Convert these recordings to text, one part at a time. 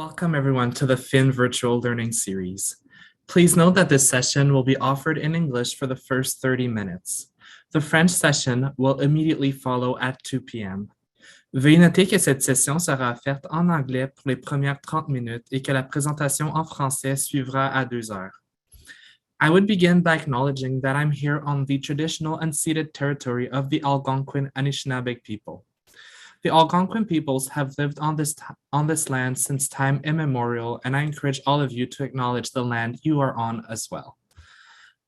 Welcome everyone to the Fin Virtual Learning Series. Please note that this session will be offered in English for the first 30 minutes. The French session will immediately follow at 2 p.m. Veuillez noter que cette session sera offerte en anglais pour les premières 30 minutes et que la présentation en français suivra à 2 heures. I would begin by acknowledging that I'm here on the traditional unceded territory of the Algonquin Anishinaabe people. The Algonquin peoples have lived on this land since time immemorial, and I encourage all of you to acknowledge the land you are on as well.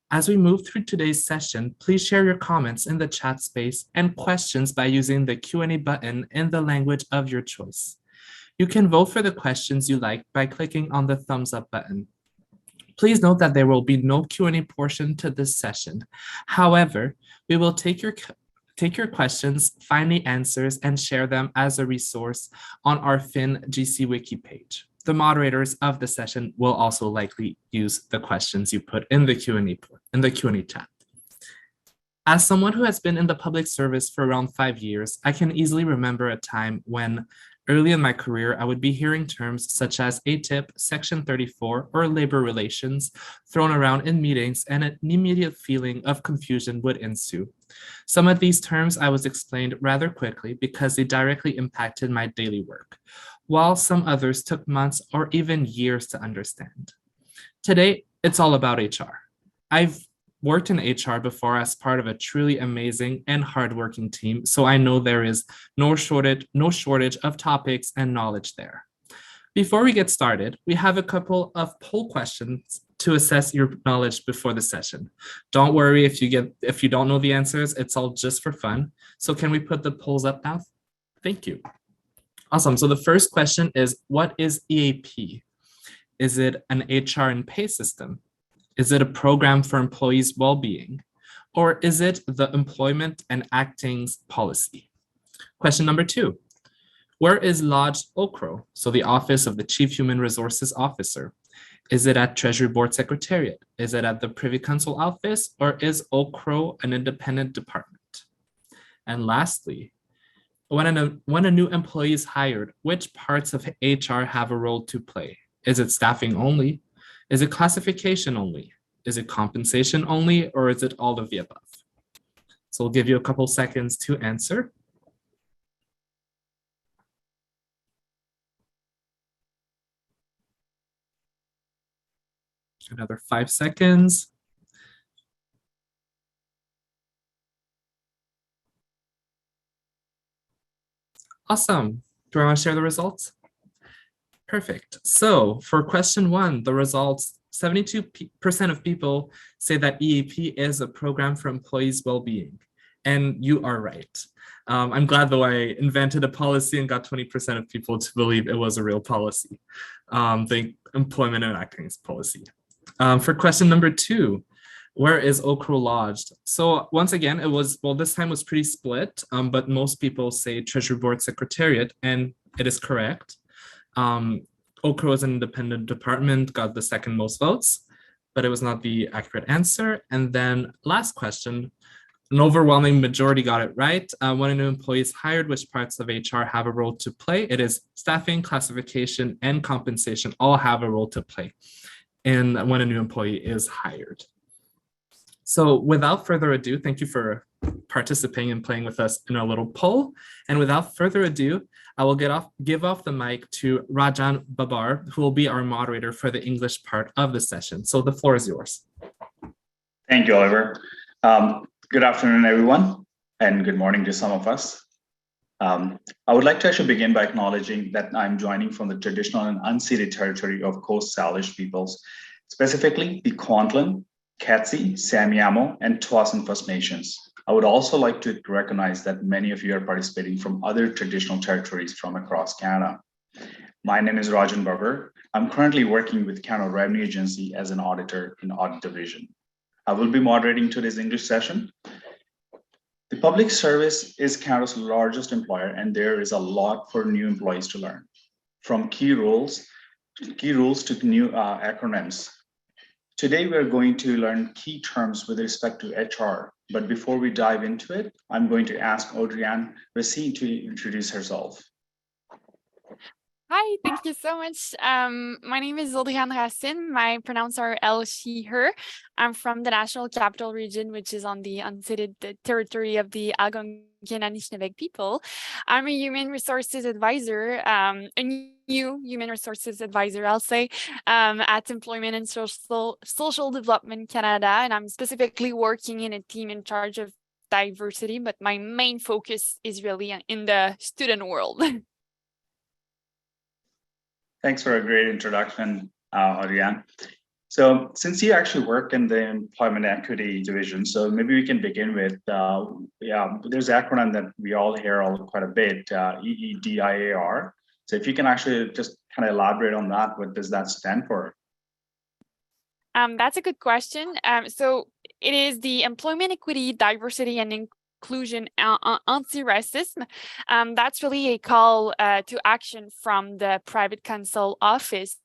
As we move through today's session, please share your comments in the chat space and questions by using the Q&A button in the language of your choice. You can vote for the questions you like by clicking on the thumbs up button. Please note that there will be no Q&A portion to this session. However, we will take your questions, find the answers, and share them as a resource on our Fin GC Wiki page. The moderators of the session will also likely use the questions you put in the Q&A chat. As someone who has been in the public service for around 5 years, I can easily remember a time when early in my career, I would be hearing terms such as ATIP, Section 34, or labor relations thrown around in meetings, and an immediate feeling of confusion would ensue. Some of these terms I was explained rather quickly because they directly impacted my daily work, while some others took months or even years to understand. Today, it's all about HR. I've worked in HR before as part of a truly amazing and hardworking team, so I know there is no shortage of topics and knowledge there. Before we get started, we have a couple of poll questions to assess your knowledge before the session. Don't worry if you don't know the answers, it's all just for fun. So can we put the polls up now? Thank you. Awesome. So the first question is, what is EAP? Is it an HR and pay system? Is it a program for employees' well-being? Or is it the employment and actings policy? Question number 2, where is lodged OCRO? So the Office of the Chief Human Resources Officer. Is it at Treasury Board Secretariat? Is it at the Privy Council Office? Or is OCRO an independent department? And lastly, when a new employee is hired, which parts of HR have a role to play? Is it staffing only? Is it classification only? Is it compensation only? Or is it all of the above? So we'll give you a couple seconds to answer. Another 5 seconds. Awesome. Do I want to share the results? Perfect. So for question 1, the results, 72% of people say that EAP is a program for employees' well-being. And you are right. I'm glad though I invented a policy and got 20% of people to believe it was a real policy, the employment and actings policy. For question number 2, where is OCRO lodged? So once again, this time was pretty split, but most people say Treasury Board Secretariat, and it is correct. OCRO is an independent department, got the second most votes, but it was not the accurate answer. And then last question, an overwhelming majority got it right. When a new employee is hired, which parts of HR have a role to play? It is staffing, classification, and compensation all have a role to play and when a new employee is hired. So without further ado, thank you for participating and playing with us in our little poll. And without further ado, I will give off the mic to Rajan Babar, who will be our moderator for the English part of the session. So the floor is yours. Thank you, Oliver. Good afternoon, everyone, and good morning to some of us. I would like to actually begin by acknowledging that I'm joining from the traditional and unceded territory of Coast Salish peoples, specifically the Kwantlen, Katsi, Samiamo, and Tsawwassen First Nations. I would also like to recognize that many of you are participating from other traditional territories from across Canada. My name is Rajan Babar. I'm currently working with Canada Revenue Agency as an auditor in Audit Division. I will be moderating today's English session. The public service is Canada's largest employer, and there is a lot for new employees to learn, from key rules to new acronyms. Today, we're going to learn key terms with respect to HR, but before we dive into it, I'm going to ask Audrienne Racine to introduce herself. Hi, thank you so much. My name is Zildjian Racine. My pronouns are Elle, she, her. I'm from the National Capital Region, which is on the unceded territory of the Algonquian Anishinaabe people. I'm a human resources advisor, a new human resources advisor, I'll say, at Employment and Social Development Canada, and I'm specifically working in a team in charge of diversity, but my main focus is really in the student world. Thanks for a great introduction, Ariane. So since you actually work in the employment equity division, so maybe we can begin with, there's an acronym that we all hear quite a bit, EEDIAR. So if you can actually just kind of elaborate on that, what does that stand for? That's a good question. So it is the Employment Equity, Diversity, and Inclusion Anti-Racism. That's really a call to action from the Private Council Office.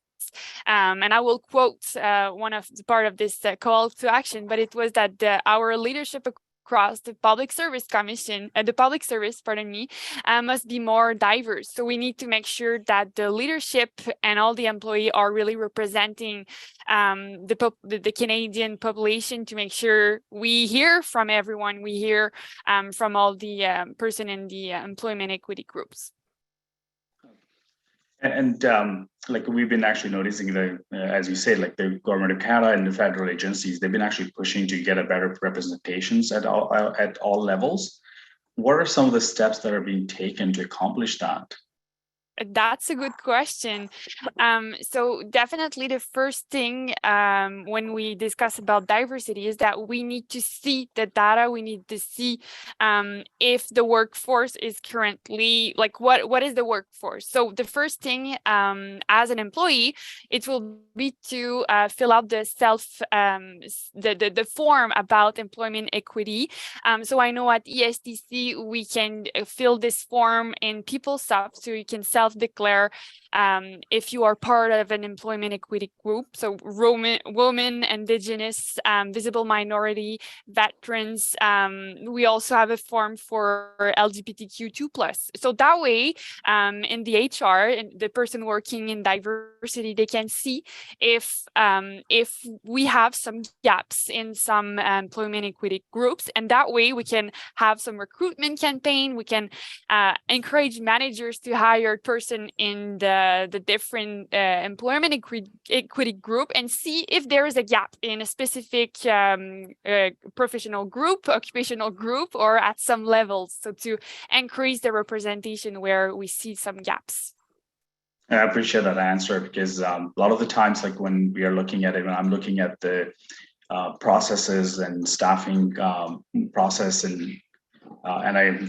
And I will quote one of the part of this call to action, but it was that our leadership across the Public Service Commission, the public service, must be more diverse. So we need to make sure that the leadership and all the employees are really representing the Canadian population, to make sure we hear from everyone, we hear from all the person in the employment equity groups. And like we've been actually noticing as you say, like the government of Canada and the federal agencies, they've been actually pushing to get a better representations at all levels. What are some of the steps that are being taken to accomplish that? That's a good question. So definitely the first thing when we discuss about diversity is that we need to see the data. We need to see if the workforce is currently, like, what is the workforce? So the first thing as an employee, it will be to fill out the the form about employment equity. So I know at ESTC, we can fill this form in PeopleSoft, so you can self-declare if you are part of an employment equity group. So women, Indigenous, visible minority, veterans. We also have a form for LGBTQ2+. So that way, in the HR, and the person working in diversity, they can see if we have some gaps in some employment equity groups, and that way we can have some recruitment campaign. We can encourage managers to hire person in the different employment equity group, and see if there is a gap in a specific professional group, occupational group, or at some levels. So to increase the representation where we see some gaps. I appreciate that answer, because a lot of the times, like when we are looking at it, when I'm looking at the processes and staffing process, and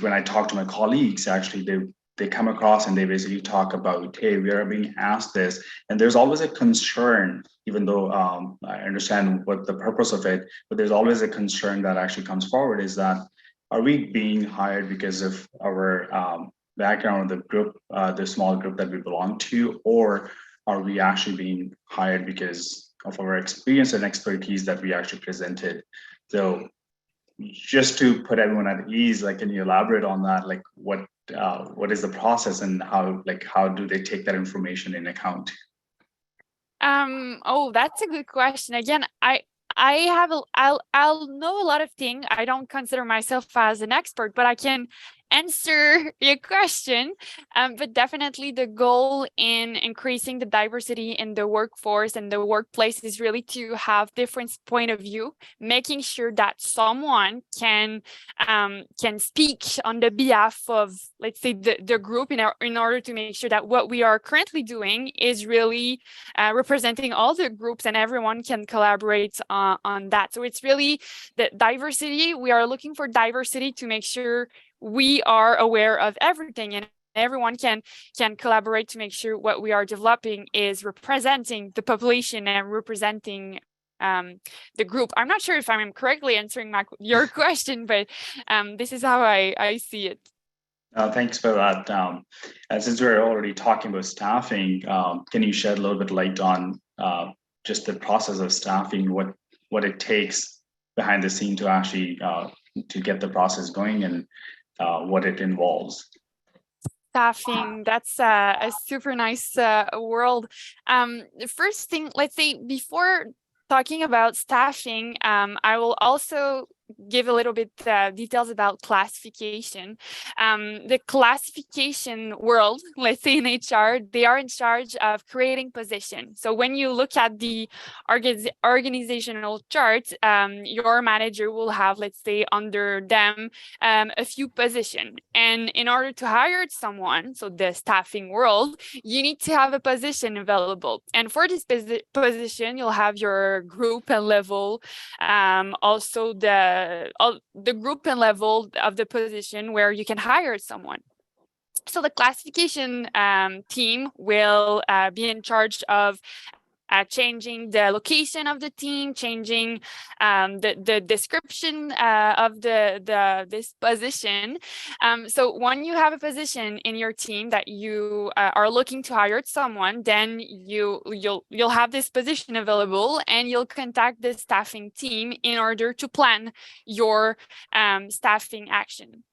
when I talk to my colleagues, actually they come across and they basically talk about, hey, we are being asked this, and there's always a concern, even though I understand what the purpose of it, but there's always a concern that actually comes forward, is that, are we being hired because of our background of the group, the small group that we belong to, or are we actually being hired because of our experience and expertise that we actually presented? So just to put everyone at ease, like, can you elaborate on that? Like, what is the process, and how do they take that information in account? Oh, that's a good question. Again, I'll know a lot of things. I don't consider myself as an expert, but I can answer your question. But definitely the goal in increasing the diversity in the workforce and the workplace is really to have different point of view, making sure that someone can speak on the behalf of, let's say, the group, in order to make sure that what we are currently doing is really representing all the groups, and everyone can collaborate on that. So it's really the diversity. We are looking for diversity to make sure we are aware of everything, and everyone can collaborate to make sure what we are developing is representing the population and representing the group. I'm not sure if I'm correctly answering your question, but this is how I see it. Thanks for that. Since we're already talking about staffing, can you shed a little bit light on just the process of staffing, what it takes behind the scene to actually to get the process going, and what it involves? Staffing, that's a super nice world. The first thing, let's say, before talking about staffing, I will also give a little bit details about classification. The classification world, let's say in HR, they are in charge of creating position. So when you look at the organizational chart, your manager will have, let's say, under them a few positions. And in order to hire someone, so the staffing world, you need to have a position available. And for this position, you'll have your group and level, also the group and level of the position where you can hire someone. So the classification team will be in charge of changing the location of the team, changing the description of this position. So when you have a position in your team that you are looking to hire someone, then you'll have this position available, and you'll contact the staffing team in order to plan your staffing action.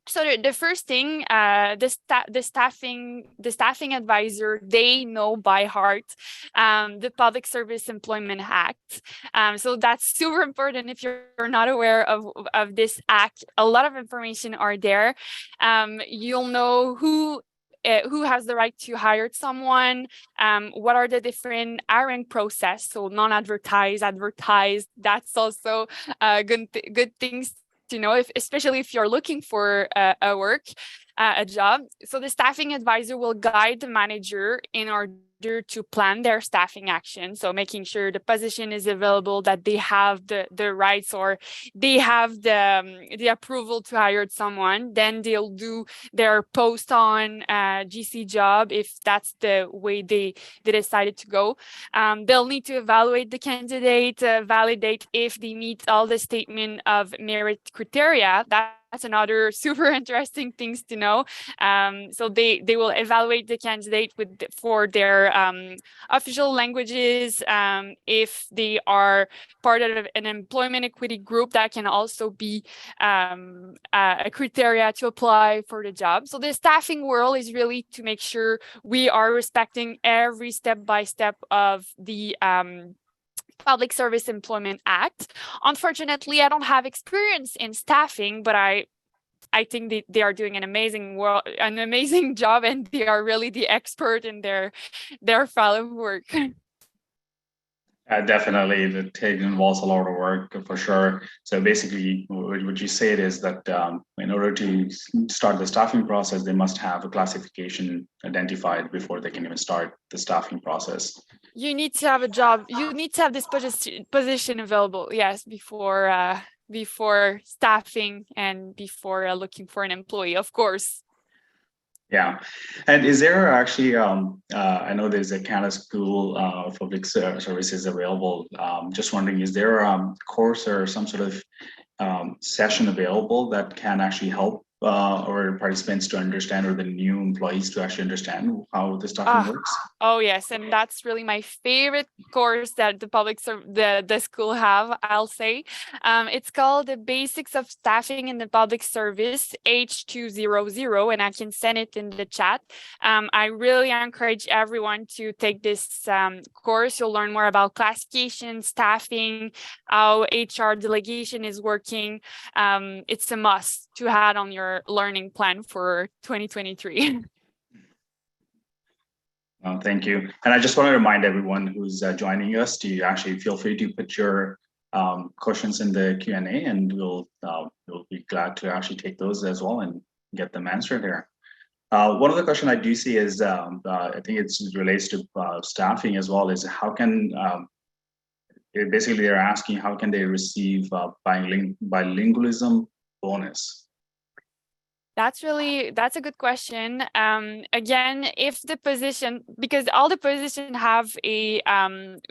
So the first thing, the staffing advisor, they know by heart the Public Service Employment Act. So that's super important. If you're not aware of this act, a lot of information are there. You'll know who has the right to hire someone, what are the different hiring process, so non-advertised, advertised. That's also good things to know, especially if you're looking for a job. So the staffing advisor will guide the manager in order to plan their staffing action. So making sure the position is available, that they have the rights, or they have the approval to hire someone. Then they'll do their post on GC job if that's the way they decided to go. They'll need to evaluate the candidate, validate if they meet all the statement of merit criteria. That's another super interesting things to know. So they will evaluate the candidate for their official languages. If they are part of an employment equity group, that can also be a criteria to apply for the job. So the staffing world is really to make sure we are respecting every step by step of the Public Service Employment Act. Unfortunately, I don't have experience in staffing, but I think they are doing an amazing job, and they are really the expert in their fellow work. Definitely, it involves a lot of work for sure. So basically, what you said is that in order to start the staffing process, they must have a classification identified before they can even start the staffing process. You need to have a job. You need to have this position available, yes, before staffing and before looking for an employee, of course. Yeah, and is there actually, I know there's a Canada School of Public Services available. Just wondering, is there a course or some sort of session available that can actually help our participants to understand, or the new employees to actually understand how the staffing works? Oh yes, and that's really my favorite course that the school have, I'll say. It's called the Basics of Staffing in the Public Service, H200, and I can send it in the chat. I really encourage everyone to take this course. You'll learn more about classification, staffing, how HR delegation is working. It's a must to have on your learning plan for 2023. Thank you. And I just want to remind everyone who's joining us to actually feel free to put your questions in the Q&A, and we'll be glad to actually take those as well and get them answered here. One of the questions I do see is, I think it relates to staffing as well, is how can, basically they're asking how can they receive bilingualism bonus? That's a good question. Again, if the position, because all the positions have a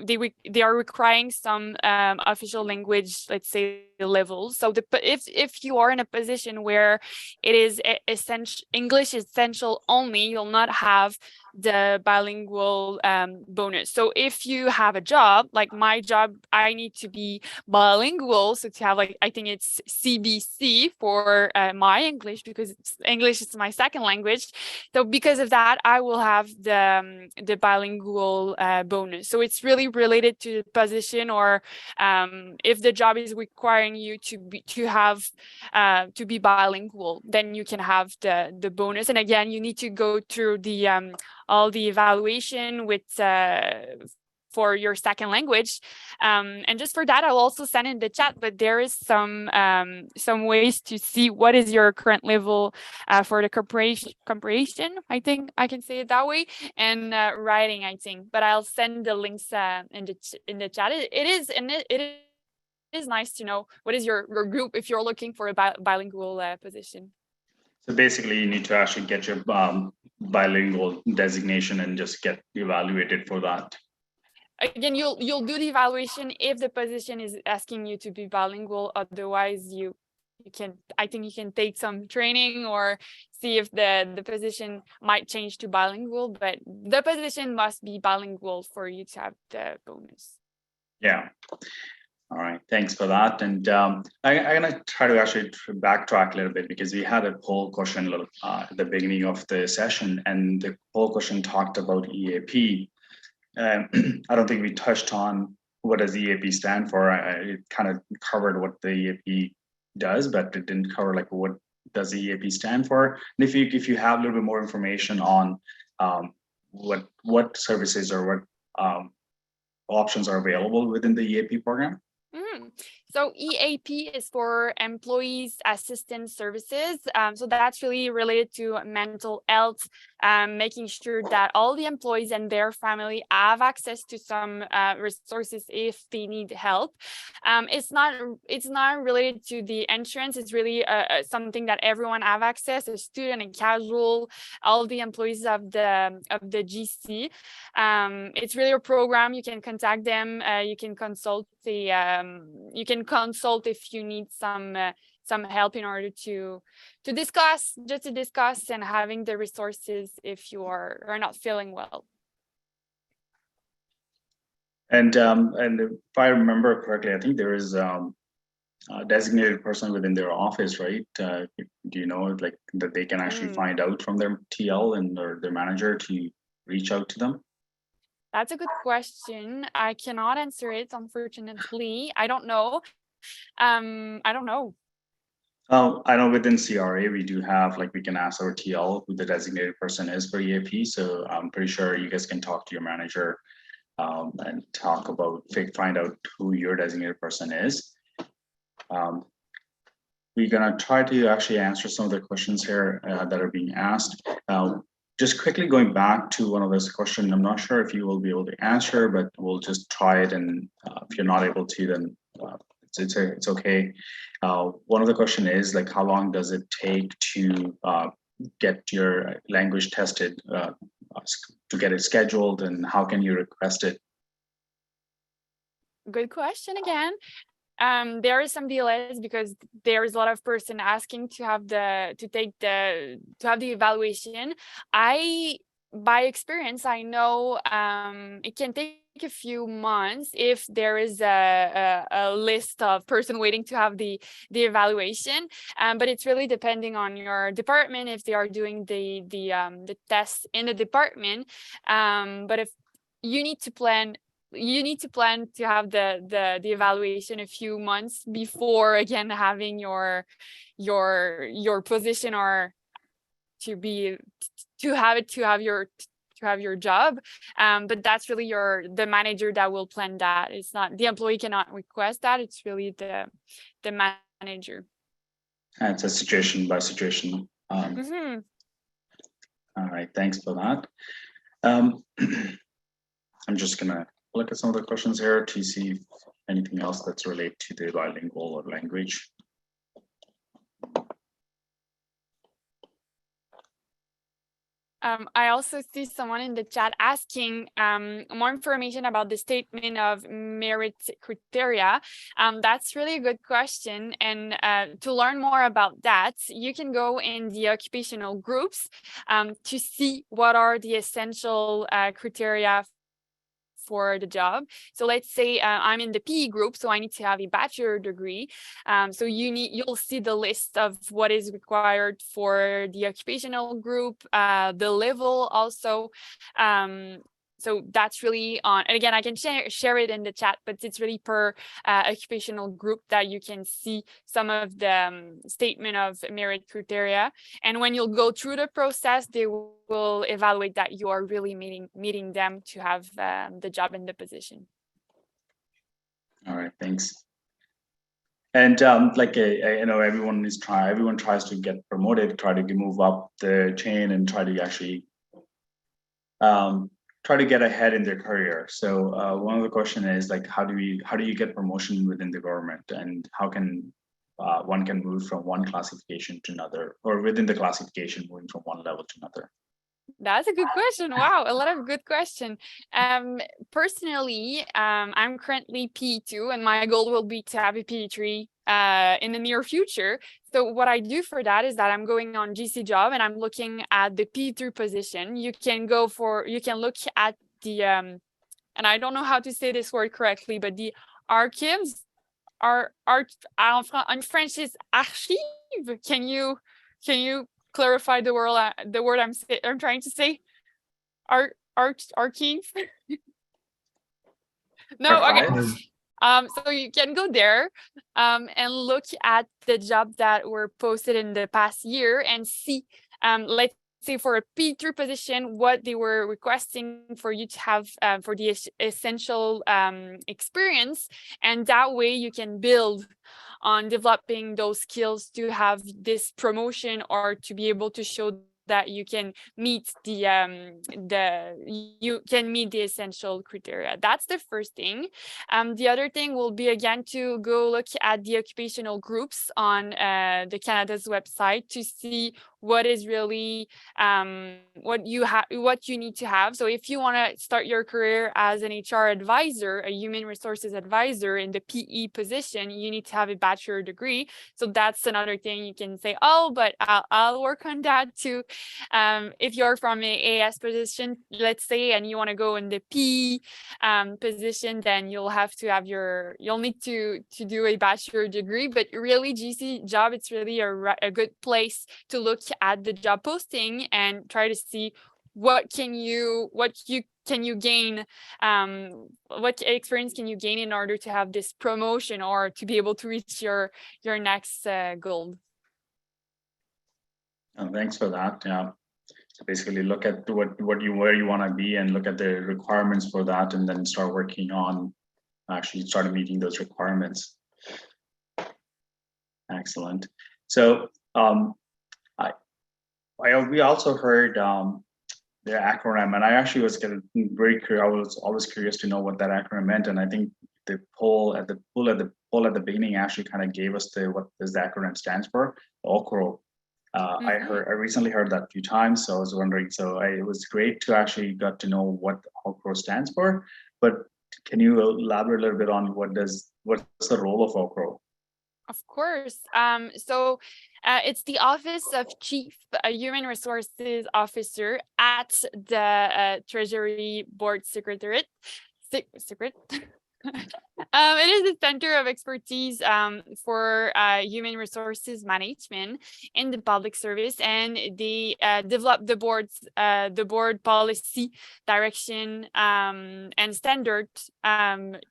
they are requiring some official language, let's say, levels. So if you are in a position where it is essential English essential only, you'll not have the bilingual bonus. So if you have a job, like my job, I need to be bilingual. So to have like, I think it's CBC for my English, because English is my second language. So because of that, I will have the bilingual bonus. So it's really related to the position, or if the job is requiring you to be bilingual, then you can have the bonus. And again, you need to go through the all the evaluation with for your second language. And just for that, I'll also send in the chat, but there is some ways to see what is your current level for the comprehension, I think I can say it that way, and writing, I think. But I'll send the links in the chat. It is nice to know what is your group if you're looking for a bilingual position. So basically, you need to actually get your bilingual designation and just get evaluated for that. Again, you'll do the evaluation if the position is asking you to be bilingual. Otherwise, you can, I think you can take some training or see if the position might change to bilingual, but the position must be bilingual for you to have the bonus. Yeah. All right, thanks for that. And I'm gonna try to actually backtrack a little bit, because we had a poll question at the beginning of the session, and the poll question talked about EAP. I don't think we touched on what does EAP stand for. It kind of covered what the EAP does, but it didn't cover like what does the EAP stand for. And if you have a little bit more information on what services or what options are available within the EAP program. So EAP is for Employees Assistance Services. So that's really related to mental health, making sure that all the employees and their family have access to some resources if they need help. It's not related to the insurance. It's really something that everyone have access, a student and casual, all the employees of the GC. It's really a program. You can contact them. You can consult consult if you need some help in order to discuss and having the resources if you are not feeling well. And if I remember correctly, I think there is a designated person within their office, right? Do you know, like, that they can actually find out from their TL or their manager to reach out to them? That's a good question. I cannot answer it, unfortunately. I don't know. I don't know. I know within CRA, we do have, like, we can ask our TL who the designated person is for EAP. So I'm pretty sure you guys can talk to your manager and talk about, find out who your designated person is. We're gonna try to actually answer some of the questions here that are being asked. Just quickly going back to one of those questions, I'm not sure if you will be able to answer, but we'll just try it. And if you're not able to, then it's okay. One of the question is, like, how long does it take to get your language tested, to get it scheduled, and how can you request it? Good question again. There is some delays because there is a lot of person asking to have the evaluation. By experience, I know it can take a few months if there is a list of person waiting to have the evaluation. But it's really depending on your department if they are doing the tests in the department. But if you need to plan to have the evaluation a few months before, again, having your position, or to have your job. But that's really the manager that will plan that. It's not the employee cannot request that. It's really the manager. It's a situation by situation. All right, thanks for that. I'm just gonna look at some of the questions here to see if anything else that's related to the bilingual or language. I also see someone in the chat asking more information about the statement of merit criteria. That's really a good question. And to learn more about that, you can go in the occupational groups to see what are the essential criteria for the job. So let's say I'm in the PE group, so I need to have a bachelor degree. So you'll see the list of what is required for the occupational group, the level also. So that's really on, and again, I can share it in the chat, but it's really per occupational group that you can see some of the statement of merit criteria. And when you'll go through the process, they will evaluate that you are really meeting them to have the job and the position. All right, thanks. And like I know everyone tries to get promoted, try to move up the chain, and try to actually try to get ahead in their career. So one of the question is like, how do you get promotion within the government, and how can one can move from one classification to another, or within the classification moving from one level to another? That's a good question. Wow, a lot of good question. Personally, I'm currently P2, and my goal will be to have a P3 in the near future. So what I do for that is that I'm going on GC job and I'm looking at the P3 position. You can look at the and I don't know how to say this word correctly, but the archives are in French is archive. Can you clarify the word I'm trying to say? Archive. No, okay. So you can go there and look at the job that were posted in the past year and see, let's say for a P3 position, what they were requesting for you to have for the essential experience. And that way you can build on developing those skills to have this promotion, or to be able to show that you can meet the essential criteria. That's the first thing. The other thing will be, again, to go look at the occupational groups on the Canada's website to see what is really what you need to have. So if you want to start your career as an HR advisor, a human resources advisor in the PE position, you need to have a bachelor degree. So that's another thing you can say, oh, but I'll work on that too. If you're from a AS position, let's say, and you want to go in the PE position, then you'll need to do a bachelor degree. But really, GC job, it's really a good place to look at the job posting and try to see what can you gain, what experience can you gain in order to have this promotion or to be able to reach your next goal. Thanks for that. Yeah. So basically look at where you want to be and look at the requirements for that, and then start working on actually start meeting those requirements. Excellent. So we also heard the acronym, and I actually was getting very curious. I was always curious to know what that acronym meant, and I think the poll at the beginning actually kind of gave us what this acronym stands for, OCRO. I recently heard that a few times, so I was wondering. It was great to actually got to know what OCRO stands for. But can you elaborate a little bit on what's the role of OCRO? Of course. So it's the Office of Chief Human Resources Officer at the Treasury Board Secretariat. It is a center of expertise for human resources management in the public service, and they develop the board policy, direction, and standards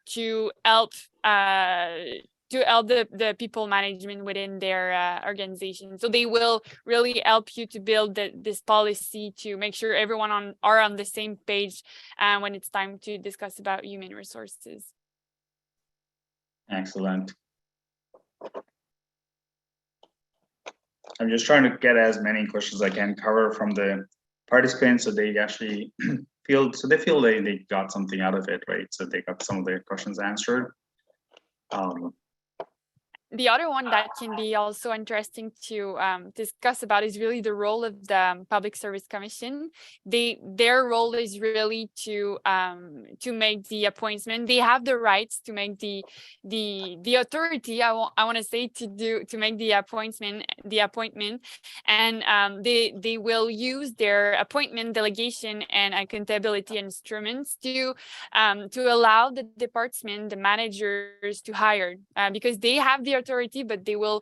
to help the people management within their organization. So they will really help you to build this policy to make sure everyone are on the same page when it's time to discuss about human resources. Excellent. I'm just trying to get as many questions as I can cover from the participants, so they actually feel they got something out of it, right? So they got some of their questions answered. The other one that can be also interesting to discuss about is really the role of the Public Service Commission. Their role is really to make the appointment. They have the rights to make the authority. I want to say to make the appointment, and they will use their appointment, delegation, and accountability instruments to allow the department, the managers to hire, because they have the authority, but they will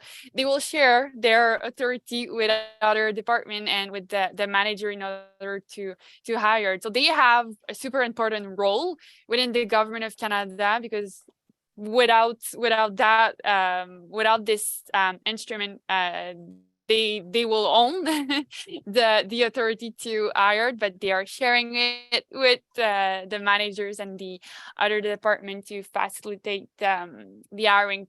share their authority with other department and with the manager in order to hire. So they have a super important role within the government of Canada, because without that, without this instrument, they will own the authority to hire, but they are sharing it with the managers and the other department to facilitate the hiring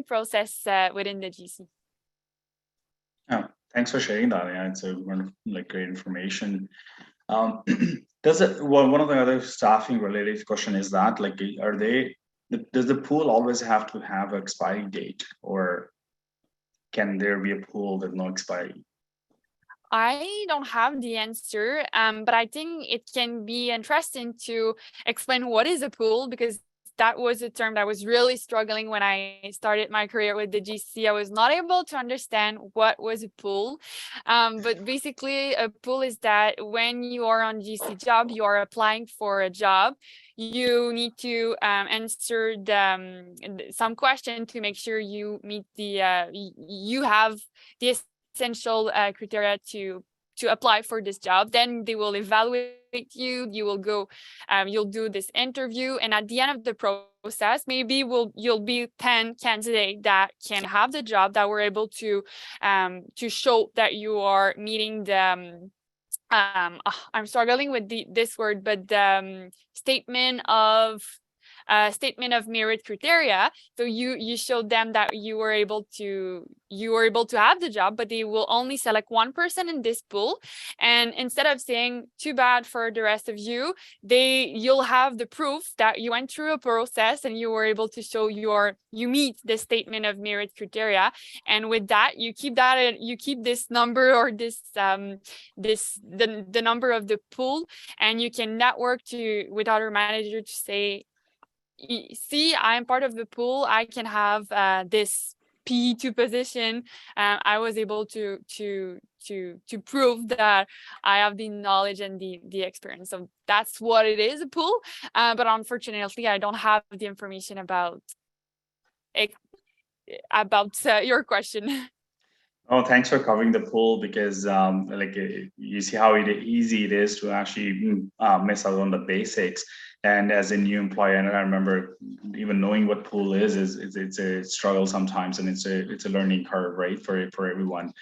process within the GC. Oh, thanks for sharing that. Yeah, it's a wonderful, great information. One of the other staffing related question is that, does the pool always have to have an expiry date, or can there be a pool with no expiry? I don't have the answer, but I think it can be interesting to explain what is a pool, because that was a term that was really struggling when I started my career with the GC. I was not able to understand what was a pool. But basically, a pool is that when you are on GC job, you are applying for a job. You need to answer some question to make sure you meet you have the essential criteria to apply for this job. Then they will evaluate you. You will go, you'll do this interview, and at the end of the process, maybe you'll be 10 candidates that can have the job, that were able to show that you are meeting the I'm struggling with this word, but the statement of merit criteria. So you showed them that you were able to have the job, but they will only select one person in this pool. And instead of saying too bad for the rest of you, you'll have the proof that you went through a process and you were able to show you meet the statement of merit criteria. And with that, you keep this number, or the number of the pool, and you can network with other managers to say, see, I'm part of the pool. I can have this P2 position. I was able to prove that I have the knowledge and the experience. So that's what it is, a pool. But unfortunately, I don't have the information about your question. Oh, thanks for covering the pool, because you see how easy it is to actually miss out on the basics. And as a new employee, and I remember even knowing what pool is it's a struggle sometimes, and it's a learning curve, right, for everyone.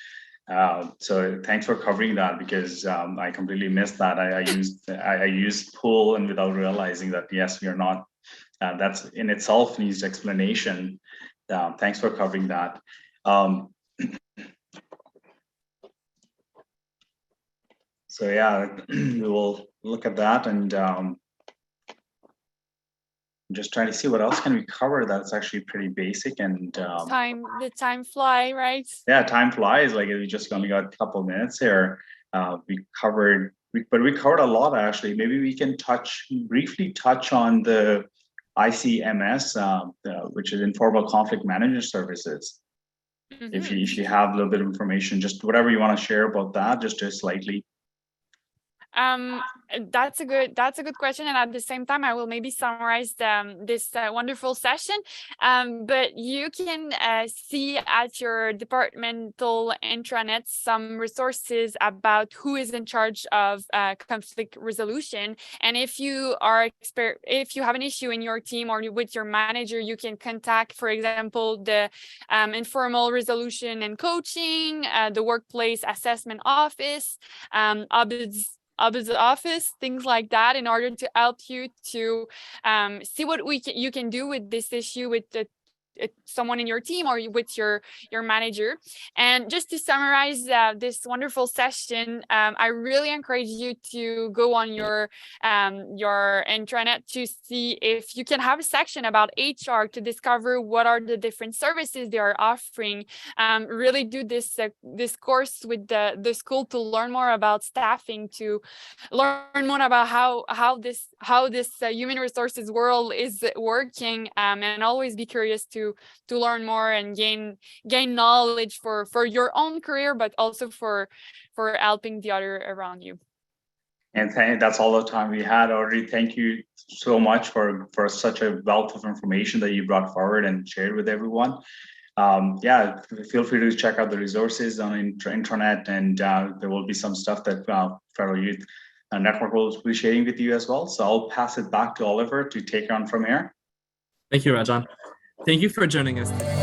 So thanks for covering that, because I completely missed that. I used pool, and without realizing that, yes, we are not. That's in itself needs explanation. Thanks for covering that. So yeah, we will look at that, and just trying to see what else can we cover that's actually pretty basic. And the time fly, right? Yeah, time flies. We just only got a couple minutes here. We covered a lot, actually. Maybe we can briefly touch on the ICMS, which is Informal Conflict Management Services. Mm-hmm. If you have a little bit of information, just whatever you want to share about that, just slightly. That's a good question, and at the same time, I will maybe summarize this wonderful session. But you can see at your departmental intranet some resources about who is in charge of conflict resolution. And if you have an issue in your team or with your manager, you can contact, for example, the informal resolution and coaching, the workplace assessment office, office, things like that, in order to help you to see what you can do with this issue, with someone in your team or with your manager. And just to summarize this wonderful session, I really encourage you to go on your intranet to see if you can have a section about HR to discover what are the different services they are offering. Really do this course with the school to learn more about staffing, to learn more about how this human resources world is working, and always be curious to learn more and gain knowledge for your own career, but also for helping the other around you. And that's all the time we had already. Thank you so much for such a wealth of information that you brought forward and shared with everyone. Yeah, feel free to check out the resources on intranet, and there will be some stuff that Federal Youth Network will be sharing with you as well. So I'll pass it back to Oliver to take on from here. Thank you, Rajan. Thank you for joining us today.